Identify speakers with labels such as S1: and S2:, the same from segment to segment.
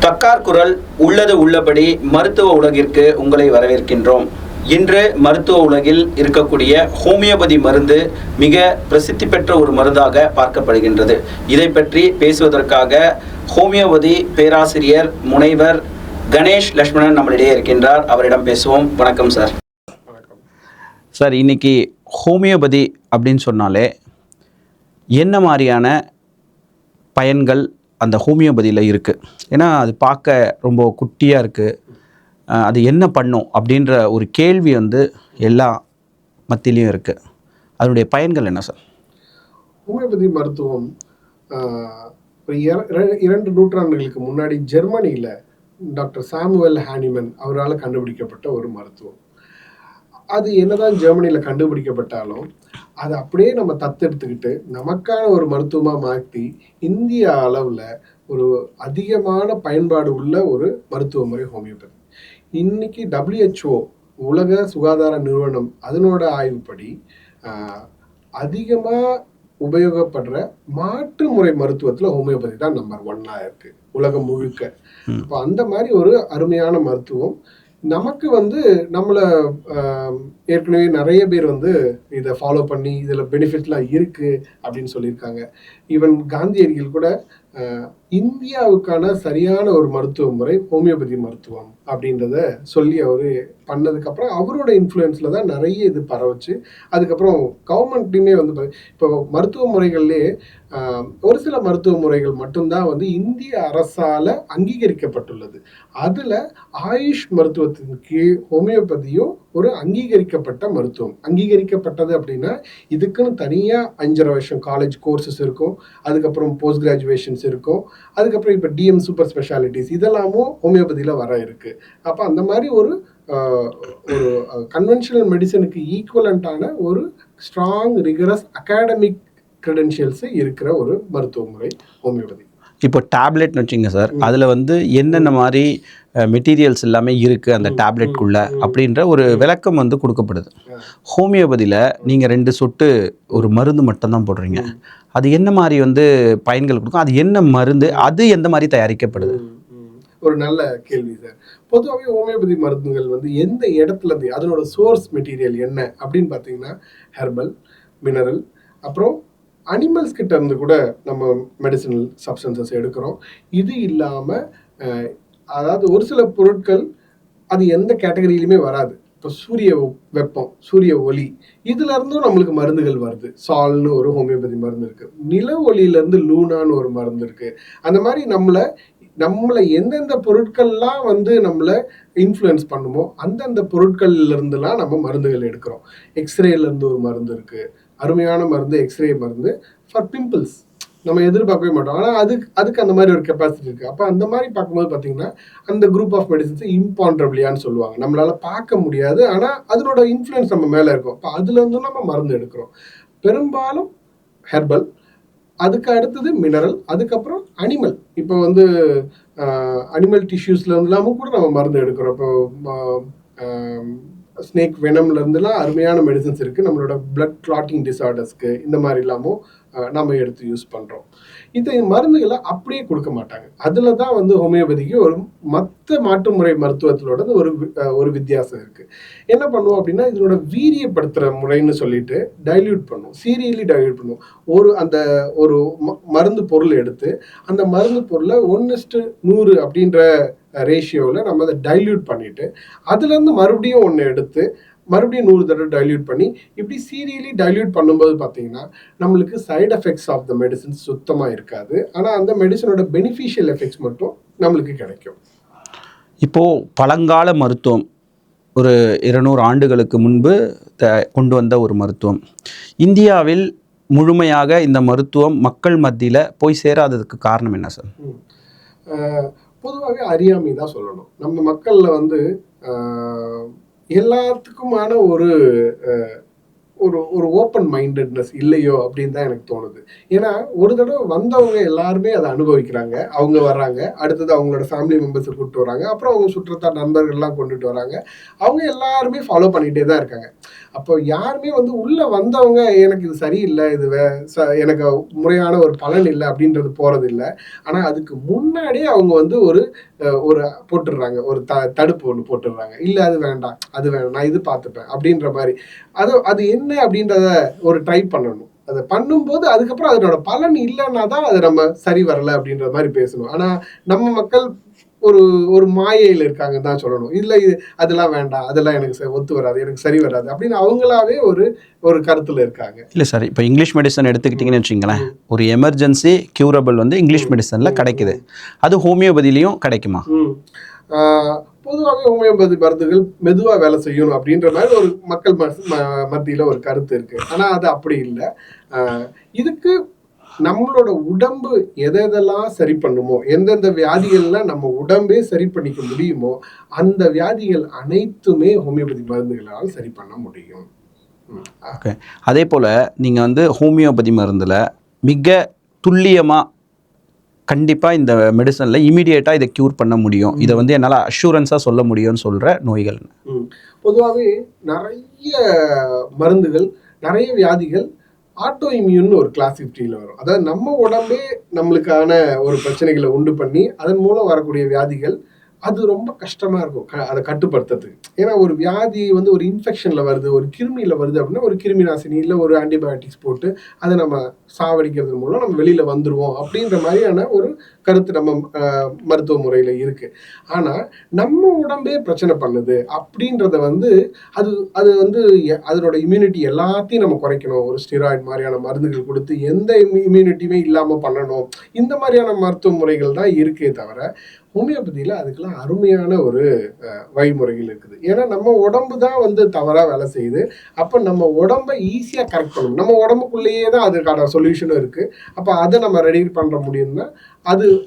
S1: தக்கார் குரல் உள்ளது உள்ளபடி மருத்துவ உலகிற்கு உங்களை வரவேற்கின்றோம். இன்று மருத்துவ உலகில் இருக்கக்கூடிய ஹோமியோபதி மருந்து மிக பிரசித்தி பெற்ற ஒரு மருந்தாக பார்க்கப்படுகின்றது. இதை பற்றி பேசுவதற்காக ஹோமியோபதி பேராசிரியர் முனைவர் கணேஷ் லட்சுமணன் நம்மளிடையே இருக்கின்றார். அவரிடம் பேசுவோம். வணக்கம் சார். சார், இன்னைக்கு ஹோமியோபதி அப்படின்னு சொன்னாலே என்ன மாதிரியான பயன்கள் அந்த ஹோமியோபதியில் இருக்குது? ஏன்னா அது பார்க்க ரொம்ப குட்டியாக இருக்குது. அது என்ன பண்ணும் அப்படின்ற ஒரு கேள்வி எல்லா மத்தியிலையும் இருக்குது. அதனுடைய பயன்கள் என்ன சார்?
S2: ஹோமியோபதி மருத்துவம் 2 நூற்றாண்டுகளுக்கு முன்னாடி ஜெர்மனியில் டாக்டர் சாமுவேல் ஹானிமன் அவரால் கண்டுபிடிக்கப்பட்ட ஒரு மருத்துவம். அது என்னதான் ஜெர்மனியில் கண்டுபிடிக்கப்பட்டாலும் அதை அப்படியே நம்ம தத்தெடுத்துக்கிட்டு நமக்கான ஒரு மருத்துவமாக மாற்றி இந்திய அளவில் ஒரு அதிகமான பயன்பாடு உள்ள ஒரு மருத்துவ முறை ஹோமியோபதி. இன்னைக்கு WHO உலக சுகாதார நிறுவனம் அதனோட ஆய்வுப்படி அதிகமாக உபயோகப்படுற மாற்று முறை மருத்துவத்தில் ஹோமியோபதி தான் நம்பர் 1 இருக்கு உலகம் முழுக்க. இப்போ அந்த மாதிரி ஒரு அருமையான மருத்துவம் நமக்கு நம்மளை ஏற்கனவே நிறைய பேர் இதை ஃபாலோ பண்ணி இதில் பெனிஃபிட்லாம் இருக்குது அப்படின்னு சொல்லியிருக்காங்க. ஈவன் காந்தியடிகள் கூட இந்தியாவுக்கான சரியான ஒரு மருத்துவ முறை ஹோமியோபதி மருத்துவம் அப்படின்றத சொல்லி அவர் பண்ணதுக்கப்புறம் அவரோட இன்ஃப்ளூயன்ஸில் தான் நிறைய இது பரவச்சு. அதுக்கப்புறம் கவர்மெண்ட்லேயுமே இப்போ மருத்துவ முறைகள்லேயே ஒரு சில மருத்துவ முறைகள் மட்டும்தான் இந்திய அரசால் அங்கீகரிக்கப்பட்டுள்ளது. அதில் ஆயுஷ் மருத்துவத்தின் கீழ் ஹோமியோபதியும் ஒரு அங்கீகரிக்கப்பட்ட மருத்துவம். அங்கீகரிக்கப்பட்டது அப்படின்னா இதுக்குன்னு தனியாக 5.5 வருஷம் காலேஜ் கோர்சஸ் இருக்கும், அதுக்கப்புறம் போஸ்ட் கிராஜுவேஷன்ஸ் இருக்கும், அதுக்கப்புறம் இப்போ DM சூப்பர் ஸ்பெஷாலிட்டிஸ் இதெல்லாமும் ஹோமியோபதியில் வர இருக்கு. அப்போ அந்த மாதிரி ஒரு கன்வென்ஷனல் மெடிசனுக்கு ஈக்குவலண்டான ஒரு ஸ்ட்ராங் ரிகரஸ் அகாடமிக் கிரெடென்ஷியல்ஸ் இருக்கிற ஒரு மருத்துவ முறை ஹோமியோபதி.
S1: இப்போ டேப்லெட்னு வச்சுங்க சார், அதில் என்னென்ன மாதிரி மெட்டீரியல்ஸ் எல்லாமே இருக்குது அந்த டேப்லெட்குள்ளே அப்படின்ற ஒரு விளக்கம் கொடுக்கப்படுது. ஹோமியோபதியில் நீங்கள் 2 சொட்டு ஒரு மருந்து மட்டும்தான் போடுறீங்க. அது என்ன மாதிரி பயன்கள் கொடுக்கும்? அது என்ன மருந்து? அது எந்த மாதிரி தயாரிக்கப்படுது?
S2: ஒரு நல்ல கேள்வி சார். பொதுவாகவே ஹோமியோபதி மருந்துகள் எந்த இடத்துலேருந்து அதனோட சோர்ஸ் மெட்டீரியல் என்ன அப்படின்னு பார்த்தீங்கன்னா ஹெர்பல், மினரல், அப்புறம் அனிமல்ஸ் கிட்ட இருந்து கூட நம்ம மெடிசினல் சப்ஸ்டன்சஸ் எடுக்கிறோம். இது இல்லாமல் அதாவது ஒரு சில பொருட்கள் அது எந்த கேட்டகரியிலுமே வராது. இப்போ சூரிய வெப்பம், சூரிய ஒளி, இதுல இருந்தும் நம்மளுக்கு மருந்துகள் வருது. சால்னு ஒரு ஹோமியோபதி மருந்து இருக்கு, நில ஒளியிலேருந்து லூனான்னு ஒரு மருந்து இருக்கு. அந்த மாதிரி நம்மளை எந்தெந்த பொருட்கள்லாம் நம்மளை இன்ஃப்ளூயன்ஸ் பண்ணுமோ அந்தந்த பொருட்கள்ல இருந்துலாம் நம்ம மருந்துகள் எடுக்கிறோம். எக்ஸ்ரேல இருந்து ஒரு மருந்து இருக்கு, அருமையான மருந்து எக்ஸ்ரே மருந்து ஃபார் பிம்பிள்ஸ். நம்ம எதிர்பார்க்கவே மாட்டோம், ஆனால் அதுக்கு அந்த மாதிரி ஒரு கெப்பாசிட்டி இருக்குது. அப்போ அந்த மாதிரி பார்க்கும்போது பார்த்தீங்கன்னா அந்த குரூப் ஆஃப் மெடிசன்ஸை இம்பான்ட்ரபிளியான்னு சொல்லுவாங்க. நம்மளால் பார்க்க முடியாது, ஆனால் அதனோட இன்ஃப்ளூயன்ஸ் நம்ம மேலே இருக்கும். இப்போ அதுலேருந்து நம்ம மருந்து எடுக்கிறோம். பெரும்பாலும் ஹெர்பல், அதுக்கு அடுத்தது மினரல், அதுக்கப்புறம் அனிமல். இப்போ அனிமல் டிஷ்யூஸ்ல இருந்துலாமும் கூட நம்ம மருந்து எடுக்கிறோம். இப்போ ஸ்னேக் வெனம்ல இருந்துலாம் அருமையான மெடிசன்ஸ் இருக்குது. நம்மளோட பிளட் கிளாட்டிங் டிசார்டர்ஸ்க்கு இந்த மாதிரி எல்லாமும் நம்ம எடுத்து யூஸ் பண்ணுறோம். இந்த மருந்துகளை அப்படியே கொடுக்க மாட்டாங்க. அதில் தான் ஹோமியோபதிக்கு ஒரு மற்ற மாற்று முறை மருத்துவத்திலோட ஒரு வித்தியாசம் இருக்குது. என்ன பண்ணுவோம் அப்படின்னா இதனோட வீரியப்படுத்துகிற முறைன்னு சொல்லிட்டு டைல்யூட் பண்ணுவோம், சீரியலி டைல்யூட் பண்ணுவோம். ஒரு மருந்து பொருள் எடுத்து அந்த மருந்து பொருளை 1:100 அப்படின்ற ரேஷியோவில் நம்ம அதை டைல்யூட் பண்ணிட்டு அதுலேருந்து மறுபடியும் ஒன்று எடுத்து மறுபடியும் 100 தடவை டைல்யூட் பண்ணி இப்படி சீரியலி டைல்யூட் பண்ணும்போது பார்த்தீங்கன்னா நம்மளுக்கு side effects of the medicines சுத்தமாக இருக்காது. ஆனால் அந்த மெடிசனோட பெனிஃபிஷியல் எஃபெக்ட்ஸ் மட்டும் நம்மளுக்கு கிடைக்கும்.
S1: இப்போது பழங்கால மருத்துவம் ஒரு 200 ஆண்டுகளுக்கு முன்பு கொண்டு வந்த ஒரு மருத்துவம் இந்தியாவில் முழுமையாக இந்த மருத்துவம் மக்கள் மத்தியில் போய் சேராததுக்கு காரணம் என்ன சார்?
S2: பொதுவாகவே அறியாமை தான் சொல்லணும். நம்ம மக்களில் எல்லாத்துக்குமான ஒரு ஒரு ஓப்பன் மைண்டட்னஸ் இல்லையோ அப்படின்னு தான் எனக்கு தோணுது. ஏன்னா ஒரு தடவை வந்தவங்க எல்லாருமே அதை அனுபவிக்கிறாங்க. அவங்க வர்றாங்க, அடுத்தது அவங்களோட ஃபேமிலி மெம்பர்ஸை கூப்பிட்டு வராங்க, அப்புறம் அவங்க சுற்றத்தார் நண்பர்கள்லாம் கொண்டுட்டு வராங்க. அவங்க எல்லாருமே ஃபாலோ பண்ணிகிட்டே தான் இருக்காங்க. அப்போ யாருமே உள்ளே வந்தவங்க எனக்கு இது சரியில்லை, இது எனக்கு முறையான ஒரு பலன் இல்லை அப்படின்றது போகிறது இல்லை. ஆனால் அதுக்கு முன்னாடியே அவங்க ஒரு ஒரு போட்டுடுறாங்க, ஒரு தடுப்பு ஒன்று போட்டுடுறாங்க. இல்லை அது வேண்டாம், அது வேண்டாம், நான் இது பார்த்துப்பேன் அப்படின்ற மாதிரி. அது என்ன அப்படின்றத ஒரு ட்ரை பண்ணணும். அதை பண்ணும்போது அதுக்கப்புறம் அதனோட பலன் இல்லைன்னா தான் அது நம்ம சரி வரல அப்படின்ற மாதிரி பேசணும். ஆனால் நம்ம மக்கள் ஒரு ஒரு மாயையில் இருக்காங்கன்னு தான் சொல்லணும். இல்லை அதெல்லாம் வேண்டாம், அதெல்லாம் எனக்கு ஒத்து வராது, எனக்கு சரி வராது அப்படின்னு அவங்களாவே ஒரு ஒரு கருத்துல இருக்காங்க.
S1: இல்லை சார், இப்போ இங்கிலீஷ் மெடிசன் எடுத்துக்கிட்டிங்கன்னு வச்சுங்களேன், ஒரு எமர்ஜென்சி க்யூரபிள் வந்து இங்கிலீஷ் மெடிசனில் கிடைக்குது. அது ஹோமியோபதிலையும் கிடைக்குமா?
S2: பொதுவாகவே ஹோமியோபதி மருந்துகள் மெதுவாக வேலை செய்யணும் அப்படின்ற மாதிரி ஒரு மக்கள் மத்தியில் ஒரு கருத்து இருக்கு. ஆனால் அது அப்படி இல்லை. இதுக்கு நம்மளோட உடம்பு எதெல்லாம் சரி பண்ணுமோ, எந்தெந்த வியாதிகள்லாம் நம்ம உடம்பே சரி பண்ணிக்க முடியுமோ அந்த வியாதிகள் அனைத்துமே ஹோமியோபதி மருந்துகளால் சரி பண்ண முடியும்.
S1: ஓகே. அதே போல் நீங்கள் வந்து ஹோமியோபதி மருந்தில் மிக துல்லியமாக கண்டிப்பாக இந்த மெடிசனில் இமீடியட்டாக இதை க்யூர் பண்ண முடியும், இதை வந்து என்னால் அஷூரன்ஸாக சொல்ல முடியும்னு சொல்கிற நோய்கள்?
S2: பொதுவாகவே நிறைய மருந்துகள், நிறைய வியாதிகள் ஆட்டோ இம்யூன்னு ஒரு கிளாசிஃபிட்டியில் வரும். அதாவது நம்ம உடம்பே நம்மளுக்கான ஒரு பிரச்சனைகளை உண்டு பண்ணி அதன் மூலம் வரக்கூடிய வியாதிகள். அது ரொம்ப கஷ்டமாக இருக்கும் அதை கட்டுப்படுத்துறதுக்கு. ஏன்னா ஒரு வியாதி வந்து ஒரு இன்ஃபெக்ஷனில் வருது, ஒரு கிருமியில் வருது அப்படின்னா ஒரு கிருமி நாசினி இல்லை ஒரு ஆன்டிபயோட்டிக்ஸ் போட்டு அதை நம்ம சாவடிக்கிறது மூலம் நம்ம வெளியில் வந்துடுவோம் அப்படின்ற மாதிரியான ஒரு கருத்து நம்ம மருத்துவ முறையில் இருக்குது. ஆனால் நம்ம உடம்பே பிரச்சனை பண்ணுது அப்படின்றத வந்து அது அது வந்து அதனோட இம்யூனிட்டி எல்லாத்தையும் நம்ம குறைக்கணும், ஒரு ஸ்டீராய்டு மாதிரியான மருந்துகள் கொடுத்து எந்த இம்யூனிட்டியுமே இல்லாமல் பண்ணணும். இந்த மாதிரியான மருத்துவ முறைகள் தான் இருக்கே தவிர ஹோமியோபதியில் அதுக்கெல்லாம் அருமையான ஒரு வழிமுறைகள் இருக்குது. ஏன்னா நம்ம உடம்பு தான் வந்து தவறாக வேலை செய்யுது. அப்போ நம்ம உடம்பை ஈஸியாக கரெக்ட் பண்ணணும். நம்ம உடம்புக்குள்ளேயே தான் அதுக்கான சொல்யூஷனும் இருக்குது. அப்போ அதை நம்ம ரெடி பண்ண முடியும்னா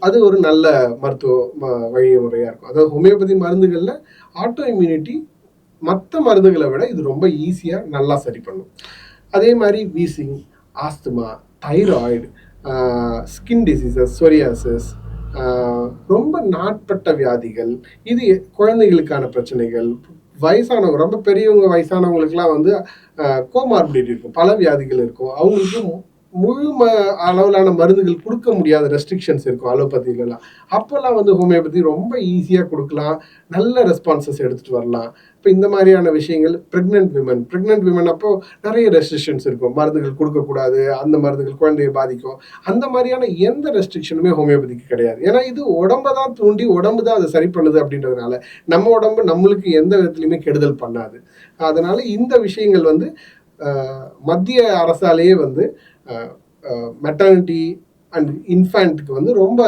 S2: அது ஒரு நல்ல மருத்துவ வழிமுறையாக இருக்கும். அதாவது ஹோமியோபதி மருந்துகளில் ஆட்டோ இம்யூனிட்டி மற்ற மருந்துகளை விட இது ரொம்ப ஈஸியாக நல்லா சரி பண்ணும். அதே மாதிரி wheezing, asthma, thyroid, skin diseases, psoriasis, ரொம்ப நாட்பட்ட வியாதிகள், இது குழந்தைகளுக்கான பிரச்சனைகள், வயசானவங்க ரொம்ப பெரியவங்க வயசானவங்களுக்குலாம் வந்து கோமார்பிடிட்டி இருக்கும், பல வியாதிகள் இருக்கும். அவங்களுக்கு முழு அளவிலான மருந்துகள் கொடுக்க முடியாத ரெஸ்ட்ரிக்ஷன்ஸ் இருக்கும் அலோபதியிலலாம். அப்போல்லாம் வந்து ஹோமியோபதி ரொம்ப ஈஸியாக கொடுக்கலாம், நல்ல ரெஸ்பான்சஸ் எடுத்துகிட்டு வரலாம். இப்போ இந்த மாதிரியான விஷயங்கள் ப்ரெக்னென்ட் விமன் அப்போ நிறைய ரெஸ்ட்ரிக்ஷன்ஸ் இருக்கும், மருந்துகள் கொடுக்கக்கூடாது, அந்த மருந்துகள் குழந்தையை பாதிக்கும். அந்த மாதிரியான எந்த ரெஸ்ட்ரிக்ஷனுமே ஹோமியோபதிக்கு கிடையாது. ஏன்னா இது உடம்பை தான் தூண்டி உடம்பு தான் அதை சரி பண்ணுது அப்படின்றதுனால நம்ம உடம்பு நம்மளுக்கு எந்த விதத்துலையுமே கெடுதல் பண்ணாது. அதனால இந்த விஷயங்கள் வந்து மத்திய அரசாலேயே வந்து மெட்டர்னிட்டி அண்ட் இன்ஃபேண்ட்டுக்கு வந்து ரொம்ப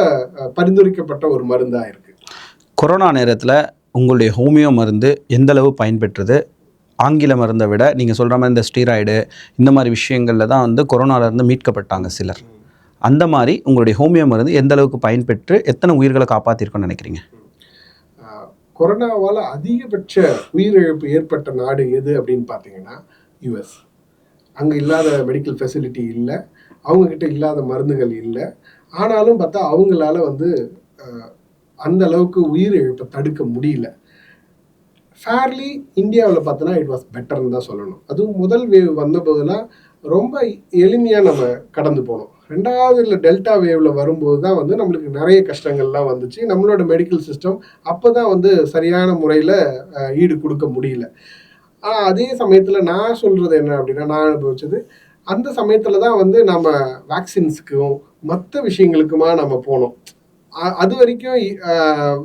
S2: பரிந்துரைக்கப்பட்ட ஒரு மருந்தாக இருக்குது.
S1: கொரோனா நேரத்தில் உங்களுடைய ஹோமியோ மருந்து எந்த அளவு பயன்பெற்றது? ஆங்கில மருந்தை விட நீங்கள் சொல்கிற மாதிரி இந்த ஸ்டீராய்டு இந்த மாதிரி விஷயங்களில் தான் வந்து கொரோனாவிலேருந்து மீட்கப்பட்டாங்க சிலர். அந்த மாதிரி உங்களுடைய ஹோமியோ மருந்து எந்த அளவுக்கு பயன்பெற்று எத்தனை உயிர்களை காப்பாற்றிருக்கோன்னு நினைக்கிறீங்க?
S2: கொரோனாவால் அதிகபட்ச உயிரிழப்பு ஏற்பட்ட நாடு எது அப்படின்னு பார்த்தீங்கன்னா யுஎஸ். அங்கே இல்லாத மெடிக்கல் ஃபெசிலிட்டி இல்லை, அவங்கக்கிட்ட இல்லாத மருந்துகள் இல்லை. ஆனாலும் பார்த்தா அவங்களால வந்து அந்த அளவுக்கு உயிரிழப்பை தடுக்க முடியல. ஃபேர்லி இந்தியாவில் பார்த்தோன்னா இட் வாஸ் பெட்டர்னு தான் சொல்லணும். அதுவும் முதல் வேவ் வந்தபோதெல்லாம் ரொம்ப எளிமையாக நம்ம கடந்து போனோம். ரெண்டாவது இல்லை டெல்டா வேவில் வரும்போது தான் வந்து நம்மளுக்கு நிறைய கஷ்டங்கள்லாம் வந்துச்சு. நம்மளோட மெடிக்கல் சிஸ்டம் அப்போ தான் வந்து சரியான முறையில் ஈடு கொடுக்க முடியல. அதே சமயத்தில் நான் சொல்கிறது என்ன அப்படின்னா, நான் அனுபவிச்சது அந்த சமயத்தில் தான் வந்து நம்ம வேக்சின்ஸுக்கும் மற்ற விஷயங்களுக்குமா நம்ம போனோம். அது வரைக்கும்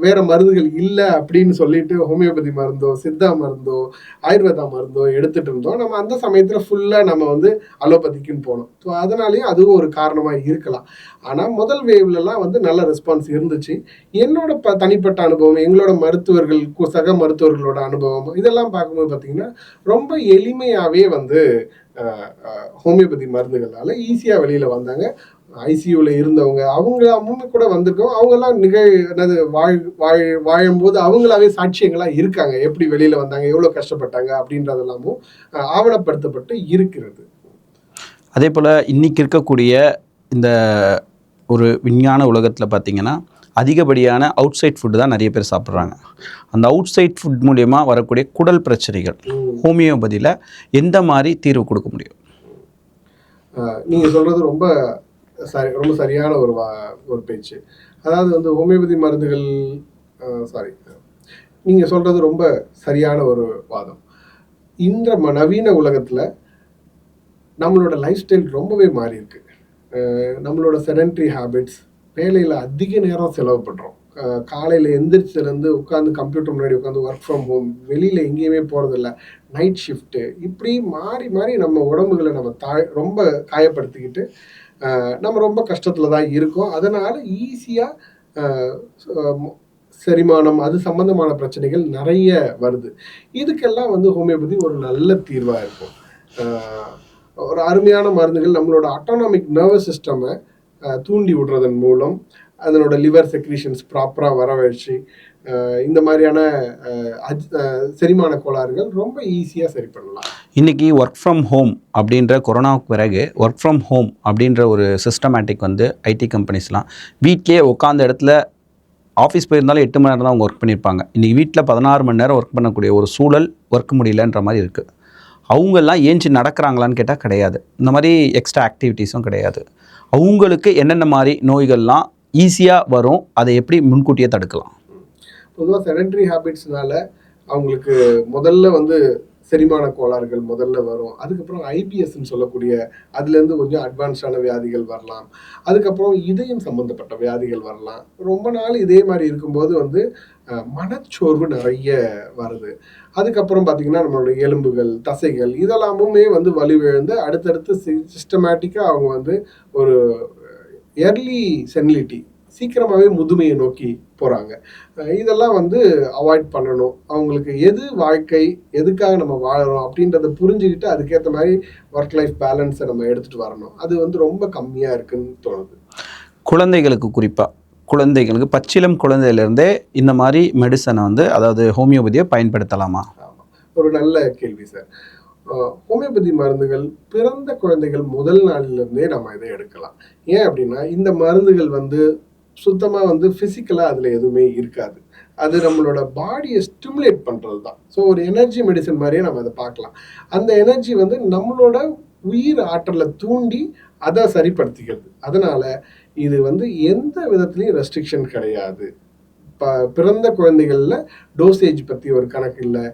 S2: வேற மருந்துகள் இல்லை அப்படின்னு சொல்லிட்டு ஹோமியோபதி மருந்தோ சித்தா மருந்தோ ஆயுர்வேதா மருந்தோ எடுத்துட்டு இருந்தோம். நம்ம அந்த சமயத்தில் ஃபுல்லாக நம்ம வந்து அலோபதிக்குன்னு போனோம். ஸோ அதனாலேயும் அதுவும் ஒரு காரணமாக இருக்கலாம். ஆனால் முதல் வேவ்லலாம் வந்து நல்ல ரெஸ்பான்ஸ் இருந்துச்சு. என்னோட தனிப்பட்ட அனுபவம், எங்களோட மருத்துவர்கள் சக மருத்துவர்களோட அனுபவம் இதெல்லாம் பார்க்கும்போது பார்த்தீங்கன்னா ரொம்ப எளிமையாகவே வந்து ஹோமியோபதி மருந்துகளால் ஈஸியாக வெளியில் வந்தாங்க. ஐசியூவில் இருந்தவங்க அவங்க கூட வந்திருக்கோம். அவங்கெல்லாம் வாழும்போது அவங்களாவே சாட்சியங்களாக இருக்காங்க, எப்படி வெளியில் வந்தாங்க, எவ்வளோ கஷ்டப்பட்டாங்க அப்படின்றதெல்லாமும் ஆவணப்படுத்தப்பட்டு இருக்கிறது.
S1: அதே போல் இன்றைக்கி இருக்கக்கூடிய இந்த ஒரு விஞ்ஞான உலகத்தில் பார்த்திங்கன்னா அதிகப்படியான அவுட் சைட் ஃபுட்டு தான் நிறைய பேர் சாப்பிட்றாங்க. அந்த அவுட் சைட் ஃபுட் மூலயமா வரக்கூடிய குடல் பிரச்சனைகள் ஹோமியோபதியில் எந்த மாதிரி தீர்வு கொடுக்க முடியும்?
S2: நீங்கள் சொல்கிறது ரொம்ப சரியான ஒரு பேச்சு. அதாவது வந்து ஹோமியோபதி மருந்துகள் சாரி, நீங்கள் சொல்கிறது ரொம்ப சரியான ஒரு வாதம். இந்த நவீன உலகத்தில் நம்மளோட லைஃப் ஸ்டைல் ரொம்பவே மாறி இருக்கு. நம்மளோட செடன்ட்ரி ஹேபிட்ஸ், வேலையில் அதிக நேரம் செலவு பண்ணுறோம். காலையில் எந்திரிச்சிலேருந்து உட்காந்து கம்ப்யூட்டர் முன்னாடி உட்காந்து ஒர்க் ஃப்ரம் ஹோம், வெளியில் எங்கேயுமே போகிறதில்ல, நைட் ஷிஃப்ட்டு, இப்படி மாறி மாறி நம்ம உடம்புகளை நம்ம ரொம்ப காயப்படுத்திக்கிட்டு நம்ம ரொம்ப கஷ்டத்தில் தான் இருக்கோம். அதனால் ஈஸியாக செரிமானம் அது சம்பந்தமான பிரச்சனைகள் நிறைய வருது. இதுக்கெல்லாம் வந்து ஹோமியோபதி ஒரு நல்ல தீர்வாக இருக்கும். ஒரு அருமையான மருந்துகள் நம்மளோட ஆட்டோனாமிக் நர்வஸ் சிஸ்டமை தூண்டி விடுறதன் மூலம் அதனோட லிவர் செக்ரீஷன்ஸ் ப்ராப்பராக வர வச்சு இந்த மாதிரியான செரிமான கோளாறுகள் ரொம்ப ஈஸியாக சரி பண்ணலாம்.
S1: இன்றைக்கி ஒர்க் ஃப்ரம் ஹோம் அப்படின்ற கொரோனாவுக்கு பிறகு ஒர்க் ஃப்ரம் ஹோம் அப்படின்ற ஒரு சிஸ்டமேட்டிக் வந்து ஐடி கம்பெனிஸ்லாம் வீட்லேயே உட்காந்த இடத்துல ஆஃபீஸ் போயிருந்தாலும் 8 மணி நேரம் தான் அவங்க ஒர்க் பண்ணியிருப்பாங்க. இன்றைக்கி வீட்டில் 16 மணி நேரம் ஒர்க் பண்ணக்கூடிய ஒரு சூழல் ஒர்க் முடியலன்ற மாதிரி இருக்குது. அவங்கெல்லாம் ஏஞ்சி நடக்கிறாங்களான்னு கேட்டால் கிடையாது. இந்த மாதிரி எக்ஸ்ட்ரா ஆக்டிவிட்டீஸும் கிடையாது. அவங்களுக்கு என்னென்ன மாதிரி நோய்கள்லாம் ஈஸியாக வரும், அதை எப்படி முன்கூட்டியே தடுக்கலாம்?
S2: பொதுவாக செடன்ட்ரி ஹேபிட்ஸ்னால அவங்களுக்கு முதல்ல வந்து செரிமான கோளாறுகள் முதல்ல வரும். அதுக்கப்புறம் ஐபிஎஸ்ன்னு சொல்லக்கூடிய அதுலேருந்து கொஞ்சம் அட்வான்ஸான வியாதிகள் வரலாம். அதுக்கப்புறம் இதயம் சம்மந்தப்பட்ட வியாதிகள் வரலாம். ரொம்ப நாள் இதே மாதிரி இருக்கும்போது வந்து மனச்சோர்வு நிறைய வருது. அதுக்கப்புறம் பார்த்திங்கன்னா நம்மளுடைய எலும்புகள், தசைகள் இதெல்லாமுமே வந்து வலுவிழந்து அடுத்தடுத்து சிஸ்டமேட்டிக்காக அவங்க வந்து ஒரு எர்லி செனிலிட்டி, சீக்கிரமாகவே முதுமையை நோக்கி போகிறாங்க. இதெல்லாம் வந்து அவாய்ட் பண்ணணும். அவங்களுக்கு எது வாழ்க்கை, எதுக்காக நம்ம வாழறோம் அப்படின்றத புரிஞ்சுக்கிட்டு அதுக்கேற்ற மாதிரி ஒர்க் லைஃப் பேலன்ஸை நம்ம எடுத்துகிட்டு வரணும். அது வந்து ரொம்ப கம்மியாக இருக்குன்னு தோணுது.
S1: குழந்தைகளுக்கு குறிப்பாக குழந்தைகளுக்கு பச்சிலம் குழந்தையிலேருந்தே இந்த மாதிரி மெடிசனை வந்து அதாவது ஹோமியோபதியை பயன்படுத்தலாமா?
S2: ஆமாம், ஒரு நல்ல கேள்வி சார். ஹோமியோபதி மருந்துகள் பிறந்த குழந்தைகள் முதல் நாளிலிருந்தே நம்ம இதை எடுக்கலாம். ஏன் அப்படின்னா இந்த மருந்துகள் வந்து சுத்தமாக வந்து ஃபிசிக்கலாக அதில் எதுவுமே இருக்காது. அது நம்மளோட பாடியை ஸ்டிமுலேட் பண்ணுறது தான். ஸோ ஒரு எனர்ஜி மெடிசன் மாதிரியே நம்ம அதை பார்க்கலாம். அந்த எனர்ஜி வந்து நம்மளோட உயிர் ஆற்றலை தூண்டி அதை சரிப்படுத்திக்கிறது. அதனால் இது வந்து எந்த விதத்துலையும் ரெஸ்ட்ரிக்ஷன் கிடையாது. பிறந்த குழந்தைகளில் டோசேஜ் பற்றி ஒரு கணக்கு இல்லை,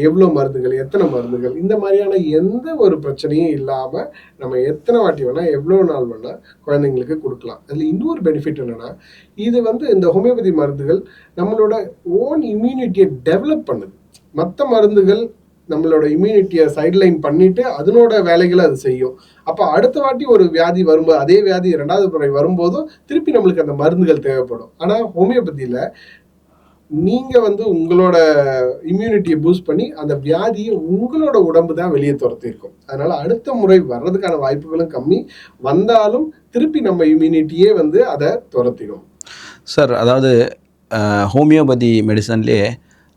S2: எவ்வளோ மருந்துகள், எத்தனை மருந்துகள், இந்த மாதிரியான எந்த ஒரு பிரச்சனையும் இல்லாமல் நம்ம எத்தனை வாட்டி வேணால் எவ்வளோ நாள் வேணால் குழந்தைங்களுக்கு கொடுக்கலாம். அதில் இன்னொரு பெனிஃபிட் என்னென்னா இது வந்து இந்த ஹோமியோபதி மருந்துகள் நம்மளோட ஓன் இம்யூனிட்டியை டெவலப் பண்ணுது. மற்ற மருந்துகள் நம்மளோட இம்யூனிட்டியை சைட்லைன் பண்ணிட்டு அதனோட வேலைகளை அது செய்யும். அப்போ அடுத்த வாட்டி ஒரு வியாதி வரும்போது, அதே வியாதி 2வது முறை வரும்போதும் திருப்பி நம்மளுக்கு அந்த மருந்துகள் தேவைப்படும். ஆனால் ஹோமியோபதியில் நீங்கள் வந்து உங்களோட இம்யூனிட்டியை பூஸ்ட் பண்ணி அந்த வியாதியை உங்களோட உடம்பு தான் வெளியே துரத்திருக்கும். அதனால் அடுத்த முறை வர்றதுக்கான வாய்ப்புகளும் கம்மி, வந்தாலும் திருப்பி நம்ம இம்யூனிட்டியே வந்து அதை துரத்திடும்.
S1: சார், அதாவது ஹோமியோபதி மெடிசன்லேயே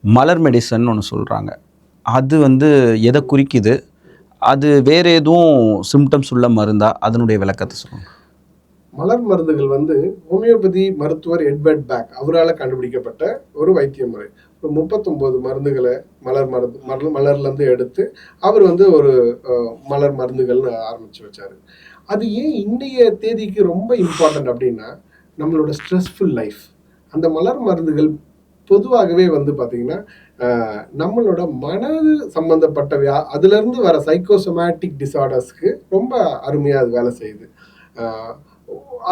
S1: மலர் மெடிசன் ஒன்று சொல்கிறாங்க. அது வந்து எதை குறிக்குது? அது வேறு எதுவும் சிம்டம்ஸ் உள்ள மருந்தா? அதனுடைய விளக்கத்தை சொல்லுங்கள்.
S2: மலர் மருந்துகள் வந்து ஹோமியோபதி மருத்துவர் எட்வர்ட் பேக் அவரால் கண்டுபிடிக்கப்பட்ட ஒரு வைத்திய முறை. ஒரு 39 மருந்துகளை மலர்லேருந்து எடுத்து அவர் வந்து ஒரு மலர் மருந்துகள்னு ஆரம்பித்து வச்சார். அது ஏன் இன்றைய தேதிக்கு ரொம்ப இம்பார்ட்டன்ட் அப்படின்னா நம்மளோட ஸ்ட்ரெஸ்ஃபுல் லைஃப். அந்த மலர் மருந்துகள் பொதுவாகவே வந்து பார்த்திங்கன்னா நம்மளோட மனது சம்மந்தப்பட்ட அதுலேருந்து வர சைக்கோசோமேட்டிக் டிசார்டர்ஸ்க்கு ரொம்ப அருமையாக அது வேலை செய்யுது.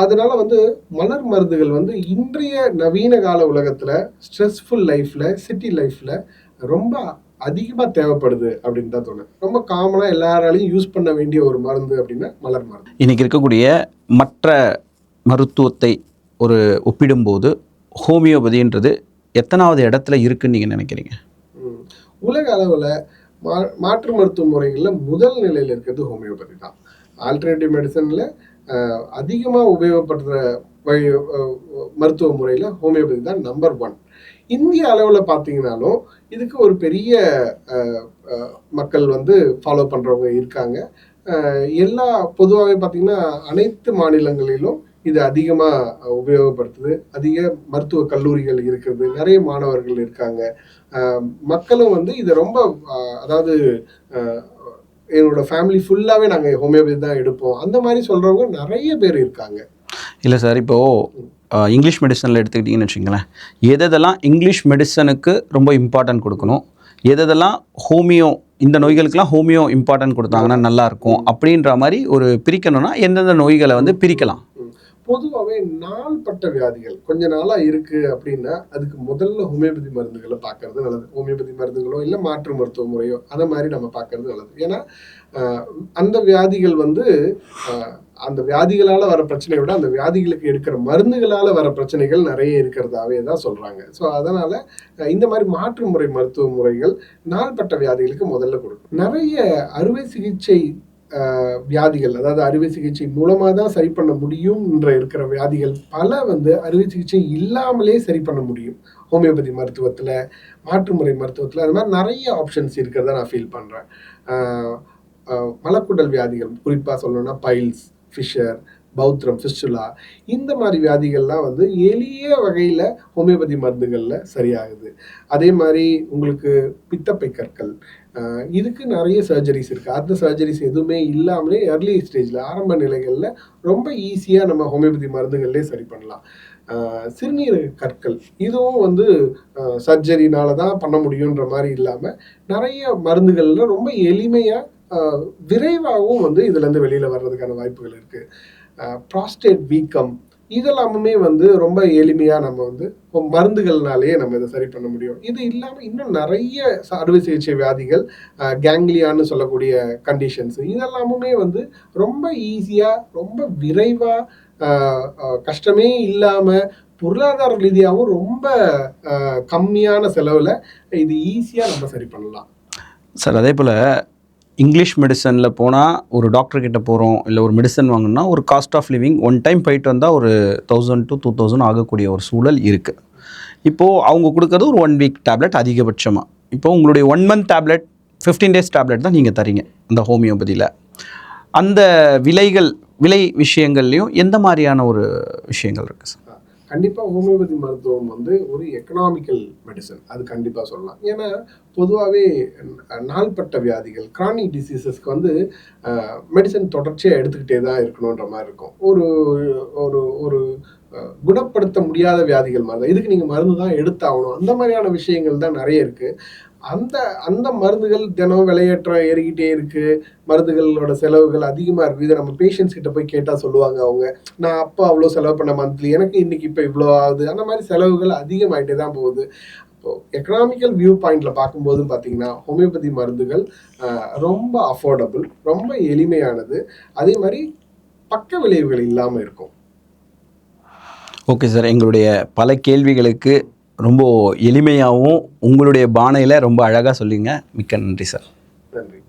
S2: அதனால வந்து மலர் மருந்துகள் வந்து இன்றைய நவீன கால உலகத்தில் ஸ்ட்ரெஸ்ஃபுல் லைஃப்பில், சிட்டி லைஃப்பில் ரொம்ப அதிகமாக தேவைப்படுது அப்படின்னு தான் தோணுது. ரொம்ப காமனாக எல்லாராலையும் யூஸ் பண்ண வேண்டிய ஒரு மருந்து அப்படின்னா மலர் மருந்து.
S1: இன்றைக்கி இருக்கக்கூடிய மற்ற மருத்துவத்தை ஒரு ஒப்பிடும்போது ஹோமியோபதின்றது எத்தனாவது இடத்துல இருக்குன்னு நீங்கள் நினைக்கிறீங்க?
S2: உலக அளவில் மாற்று மருத்துவ முறைகளில் முதல் நிலையில் இருக்கிறது ஹோமியோபதி தான். ஆல்டர்னேட்டிவ் மெடிசனில் அதிகமாக உபயோகப்படுத்துகிற மருத்துவ முறையில் ஹோமியோபதி தான் நம்பர் 1. இந்திய அளவில் பார்த்தீங்கன்னாலும் இதுக்கு ஒரு பெரிய மக்கள் வந்து ஃபாலோ பண்ணுறவங்க இருக்காங்க. எல்லா பொதுவாகவே பார்த்திங்கன்னா அனைத்து மாநிலங்களிலும் இது அதிகமாக உபயோகப்படுத்துது. அதிக மருத்துவ கல்லூரிகள் இருக்கிறது, நிறைய மாணவர்கள் இருக்காங்க. மக்களும் வந்து இதை ரொம்ப அதாவது என்னோட ஃபேமிலி ஃபுல்லாகவே நாங்கள் ஹோமியோபதி தான் எடுப்போம் அந்த மாதிரி சொல்கிறவங்க நிறைய பேர் இருக்காங்க.
S1: இல்லை சார், இப்போது இங்கிலீஷ் மெடிசனில் எடுத்துக்கிட்டிங்கன்னு வச்சுங்களேன், எதெல்லாம் இங்கிலீஷ் மெடிசனுக்கு ரொம்ப இம்பார்ட்டன்ட் கொடுக்கணும், எதெல்லாம் ஹோமியோ, இந்த நோய்களுக்கெல்லாம் ஹோமியோ இம்பார்ட்டன்ட் கொடுத்தாங்கன்னா நல்லாயிருக்கும் அப்படின்ற மாதிரி ஒரு பிரிக்கணும்னா எந்தெந்த நோய்களை வந்து பிரிக்கலாம்?
S2: பொதுவாகவே நாள்பட்ட வியாதிகள் கொஞ்ச நாளா இருக்கு அப்படின்னா அதுக்கு முதல்ல ஹோமியோபதி மருந்துகளை பார்க்கறது நல்லது. ஹோமியோபதி மருந்துகளோ இல்லை மாற்று மருத்துவ முறையோ அதை மாதிரி நம்ம பார்க்கறது நல்லது. ஏன்னா அந்த வியாதிகள் வந்து அந்த வியாதிகளால வர பிரச்சனையை விட அந்த வியாதிகளுக்கு எடுக்கிற மருந்துகளால வர பிரச்சனைகள் நிறைய இருக்கிறதாவே தான் சொல்றாங்க. ஸோ அதனால இந்த மாதிரி மாற்று முறை மருத்துவ முறைகள் நாள்பட்ட வியாதிகளுக்கு முதல்ல கொடுக்கும். நிறைய அறுவை சிகிச்சை வியாதிகள், அதாவது அறுவை சிகிச்சை மூலமா தான் சரி பண்ண முடியும் என்ற இருக்கிற வியாதிகள் பல வந்து அறுவை சிகிச்சை இல்லாமலே சரி பண்ண முடியும். ஹோமியோபதி மருத்துவத்துல, மாற்றுமுறை மருத்துவத்துல அது மாதிரி நிறைய ஆப்ஷன்ஸ் இருக்கிறதா நான் ஃபீல் பண்றேன். மலக்குடல் வியாதிகள் குறிப்பா சொல்லணும்னா பைல்ஸ், ஃபிஷர், பௌத்திரம், ஃபிஸ்டுலா, இந்த மாதிரி வியாதிகள்லாம் வந்து எளிய வகையில் ஹோமியோபதி மருந்துகளில் சரியாகுது. அதே மாதிரி உங்களுக்கு பித்தப்பை கற்கள், இதுக்கு நிறைய சர்ஜரிஸ் இருக்குது. அந்த சர்ஜரிஸ் எதுவுமே இல்லாமலே ஏர்லி ஸ்டேஜில் ஆரம்ப நிலைகளில் ரொம்ப ஈஸியாக நம்ம ஹோமியோபதி மருந்துகள்லேயே சரி பண்ணலாம். சிறுநீரக கற்கள், இதுவும் வந்து சர்ஜரினால தான் பண்ண முடியுன்ற மாதிரி இல்லாமல் நிறைய மருந்துகளில் ரொம்ப எளிமையாக விரைவாகவும் வந்து இதுலேருந்து வெளியில் வர்றதுக்கான வாய்ப்புகள் இருக்குது. ப்ராஸ்டேட் வீக்கம், இதெல்லாமே வந்து ரொம்ப எளிமையாக நம்ம வந்து மருந்துகள்னாலேயே நம்ம இதை சரி பண்ண முடியும். இது இல்லாமல் இன்னும் நிறைய அறுவை சிகிச்சை வியாதிகள், கேங்லியான்னு சொல்லக்கூடிய கண்டிஷன்ஸ், இதெல்லாமுமே வந்து ரொம்ப ஈஸியாக ரொம்ப விரைவாக கஷ்டமே இல்லாமல் பொருளாதார ரீதியாகவும் ரொம்ப கம்மியான செலவில் இது ஈஸியாக நம்ம சரி பண்ணலாம்
S1: சார். அதே போல் இங்கிலீஷ் மெடிசனில் போனால் ஒரு டாக்டர்கிட்ட போகிறோம், இல்லை ஒரு மெடிசன் வாங்கணும்னா ஒரு cost of living one time போயிட்டு வந்தால் ஒரு 1000 to 2000 ஆகக்கூடிய ஒரு சூழல் இருக்குது. இப்போது அவங்க கொடுக்குறது ஒரு 1 week டேப்லெட் அதிகபட்சமாக. இப்போது உங்களுடைய 1 month டேப்லெட், 15 days டேப்லெட் தான் நீங்கள் தரீங்க அந்த ஹோமியோபதியில். அந்த விலை விஷயங்கள்லையும் எந்த மாதிரியான ஒரு விஷயங்கள் இருக்குது சார்?
S2: கண்டிப்பாக ஹோமியோபதி மருத்துவம் வந்து ஒரு எக்கனாமிக்கல் மெடிசன், அது கண்டிப்பாக சொல்லலாம். ஏன்னா பொதுவாகவே நாள்பட்ட வியாதிகள், கிரானிக் டிசீசஸ்க்கு வந்து மெடிசன் தொடர்ச்சியாக எடுத்துக்கிட்டே தான் இருக்கணுன்ற மாதிரி இருக்கும். ஒரு ஒரு ஒரு குணப்படுத்த முடியாத வியாதிகள் மாதிரி தான், இதுக்கு நீங்கள் மருந்து தான் எடுத்தாகணும், அந்த மாதிரியான விஷயங்கள் தான் நிறைய இருக்குது. அந்த மருந்துகள் தினம் விலையேற்றம் ஏறிக்கிட்டே இருக்கு, மருந்துகளோட செலவுகள் அதிகமாக இருக்குது. இதை நம்ம பேஷண்ட்ஸ் கிட்ட போய் கேட்டால் சொல்லுவாங்க அவங்க, நான் அப்போ அவ்வளோ செலவு பண்ண மந்த்லி, எனக்கு இன்னைக்கு இப்போ இவ்வளோ ஆகுது. அந்த மாதிரி செலவுகள் அதிகமாகிட்டே தான் போகுது. இப்போ எக்கனாமிக்கல் வியூ பாயிண்ட்ல பார்க்கும்போது பார்த்தீங்கன்னா ஹோமியோபதி மருந்துகள் ரொம்ப அஃபோர்டபுள், ரொம்ப எளிமையானது, அதே மாதிரி பக்க விளைவுகள் இல்லாமல் இருக்கும்.
S1: ஓகே சார், எங்களுடைய பல கேள்விகளுக்கு ரொம்ப எளிமையாகவும் உங்களுடைய பாணையில் ரொம்ப அழகாக சொல்லிங்க. மிக்க நன்றி சார்.
S2: நன்றி.